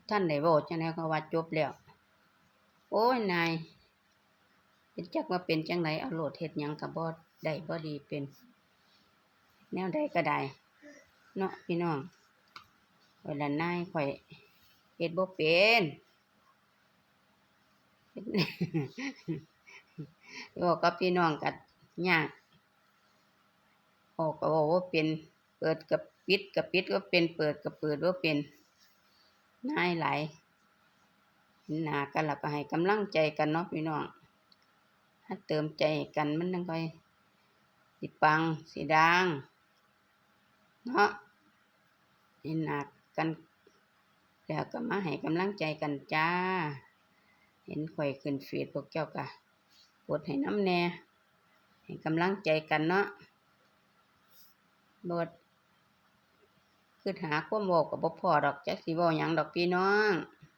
ท่านได้เว้าจังได๋ก็ว่าจบแล้วโอ้ยนายเป็นจักว่าเป็นจังไดเอาโลดเฮ็ดหยังก็บ่ได้บ่ดีเป็นแนวใดก็ได้เนาะพี่น้องข้อยละนายข้อยเฮ็ดบ่เป็นเว้ากับพี่น้องก็ยากเว้าก็เว้าบ่เป็นเปิดก็ปิดก็ปิดบ่เป็นเปิดก็เปิดบ่เป็นนายหลายเห็นหน้ากันแล้วก็ให้กำลังใจกันเนาะพี่น้องถ้าเติมใจให้กันมันจั่งค่อยสิปังสิดังเนาะเห็นหน้ากันแล้วก็มาให้กำลังใจกันจ้าเห็นข้อยขึ้นเฟซพวกเจ้าก็กดให้นำแหน่ให้กำลังใจกันเนาะบ่คิดหาความเว้าก็บ่พ้อดอกจักสิเว้าหยังดอกพี่น้อง